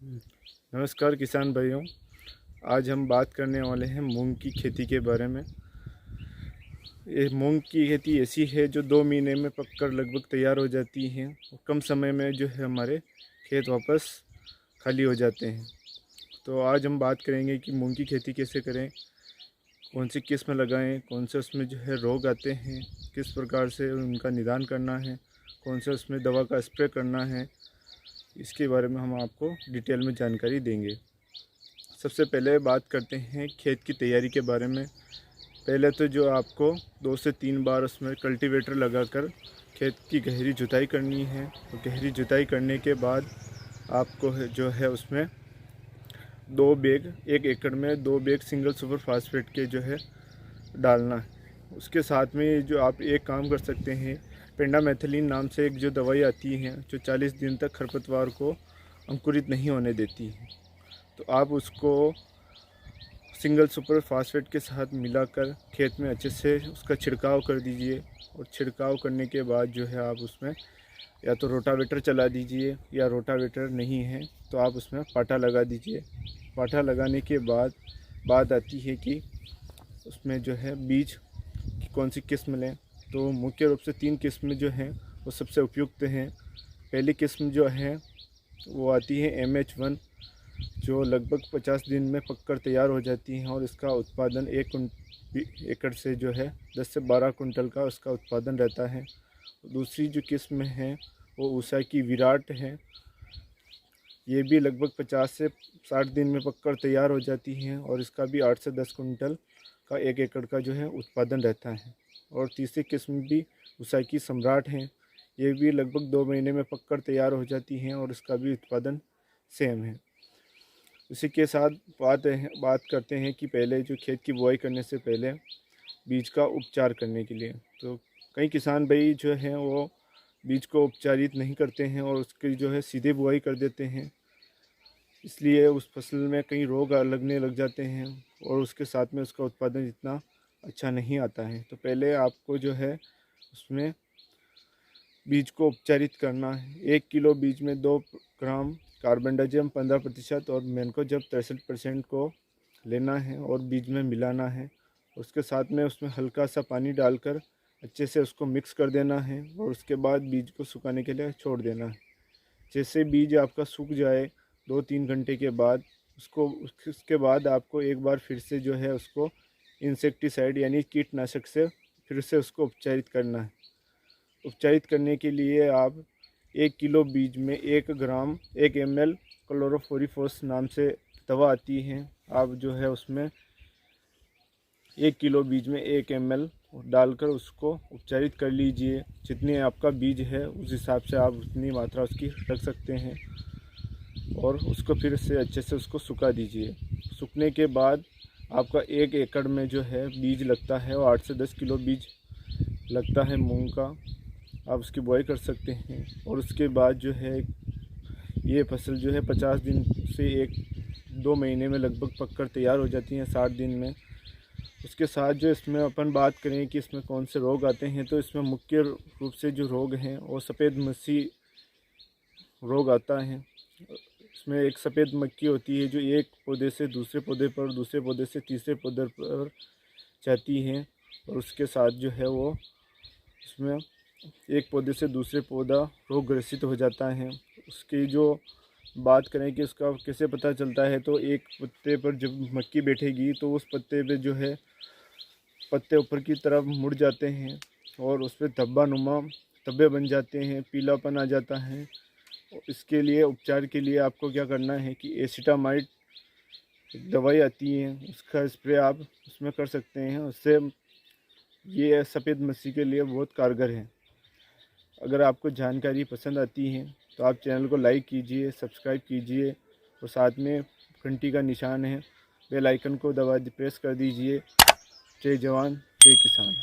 नमस्कार किसान भाइयों। आज हम बात करने वाले हैं मूंग की खेती के बारे में। ये मूंग की खेती ऐसी है जो 2 महीने में पककर लगभग तैयार हो जाती है और कम समय में जो है हमारे खेत वापस खाली हो जाते हैं। तो आज हम बात करेंगे कि मूंग की खेती कैसे करें, कौन सी किस्म लगाएं, कौन से उसमें जो है रोग आते हैं, किस प्रकार से उनका निदान करना है, कौन से उसमें दवा का स्प्रे करना है, इसके बारे में हम आपको डिटेल में जानकारी देंगे। सबसे पहले बात करते हैं खेत की तैयारी के बारे में। पहले तो जो आपको 2 से 3 बार उसमें कल्टीवेटर लगाकर खेत की गहरी जुताई करनी है और गहरी जुताई करने के बाद आपको जो है उसमें 1 एकड़ में 2 बैग सिंगल सुपर फास्फेट के जो है डालना है। उसके साथ में जो आप एक काम कर सकते हैं, पेंडामेथिलीन नाम से एक जो दवाई आती है जो 40 दिन तक खरपतवार को अंकुरित नहीं होने देती है, तो आप उसको सिंगल सुपर फास्फेट के साथ मिलाकर खेत में अच्छे से उसका छिड़काव कर दीजिए। और छिड़काव करने के बाद जो है आप उसमें या तो रोटावेटर चला दीजिए, या रोटावेटर नहीं है तो आप उसमें पाटा लगा दीजिए। पाटा लगाने के बाद बात आती है कि उसमें जो है बीज की कौन सी किस्म लें। तो मुख्य रूप से 3 किस्म जो हैं वो सबसे उपयुक्त हैं। पहली किस्म जो है वो आती है MH1, जो लगभग 50 दिन में पककर तैयार हो जाती हैं और इसका उत्पादन 1 एकड़ से जो है 10 से 12 कुंटल का उसका उत्पादन रहता है। दूसरी जो किस्म है वो उषा की विराट है। ये भी लगभग 50 से 60 दिन में पककर तैयार हो जाती हैं और इसका भी 8 से 10 कुंटल का 1 एकड़ का जो है उत्पादन रहता है। और तीसरी किस्म भी उषा की सम्राट है। ये भी लगभग 2 महीने में पककर तैयार हो जाती हैं और इसका भी उत्पादन सेम है। इसी के साथ बात करते हैं कि पहले जो खेत की बुआई करने से पहले बीज का उपचार करने के लिए। तो कई किसान भाई जो हैं वो बीज को उपचारित नहीं करते हैं और उसकी जो है सीधे बुआई कर देते हैं, इसलिए उस फसल में कई रोग लगने लग जाते हैं और उसके साथ में उसका उत्पादन इतना अच्छा नहीं आता है। तो पहले आपको जो है उसमें बीज को उपचारित करना है। 1 किलो बीज में 2 ग्राम कार्बेंडाजिम 15% और मैनकोजेब 63% को लेना है और बीज में मिलाना है। उसके साथ में उसमें हल्का सा पानी डालकर अच्छे से उसको मिक्स कर देना है और उसके बाद बीज को सुखाने के लिए छोड़ देना है। जैसे बीज आपका सूख जाए 2-3 घंटे के बाद उसके बाद आपको एक बार फिर से जो है उसको इंसेक्टिसाइड यानी कीटनाशक से फिर से उसको उपचारित करना है। उपचारित करने के लिए आप 1 किलो बीज में 1 ml क्लोरोफोरीफोस नाम से दवा आती है, आप जो है उसमें 1 किलो बीज में 1 ml डालकर उसको उपचारित कर लीजिए। जितने आपका बीज है उस हिसाब से आप उतनी मात्रा उसकी रख सकते हैं और उसको फिर से अच्छे से उसको सुखा दीजिए। सूखने के बाद आपका 1 एकड़ में जो है बीज लगता है वो 8 से 10 किलो बीज लगता है मूंग का। आप उसकी बुआई कर सकते हैं और उसके बाद जो है ये फसल जो है 50 दिन से 1-2 महीने में लगभग पककर तैयार हो जाती हैं, 60 दिन में। उसके साथ जो इसमें अपन बात करें कि इसमें कौन से रोग आते हैं, तो इसमें मुख्य रूप से जो रोग हैं वो सफ़ेद मक्खी रोग आता है। इसमें एक सफ़ेद मक्खी होती है जो एक पौधे से दूसरे पौधे पर, दूसरे पौधे से तीसरे पौधे पर जाती है और उसके साथ जो है वो उसमें एक पौधे से दूसरे पौधा रोगग्रसित हो जाता है। उसकी जो बात करें कि उसका कैसे पता चलता है, तो एक पत्ते पर जब मक्खी बैठेगी तो उस पत्ते पे जो है पत्ते ऊपर की तरफ मुड़ जाते हैं और उस पर धब्बे बन जाते हैं, पीलापन आ जाता है। इसके लिए उपचार के लिए आपको क्या करना है कि एसिटामाइड एक दवाई आती है, उसका स्प्रे आप उसमें कर सकते हैं। उससे ये सफ़ेद मक्खी के लिए बहुत कारगर है। अगर आपको जानकारी पसंद आती है तो आप चैनल को लाइक कीजिए, सब्सक्राइब कीजिए और साथ में घंटी का निशान है, बेल आइकन को प्रेस कर दीजिए। जय जवान जय किसान।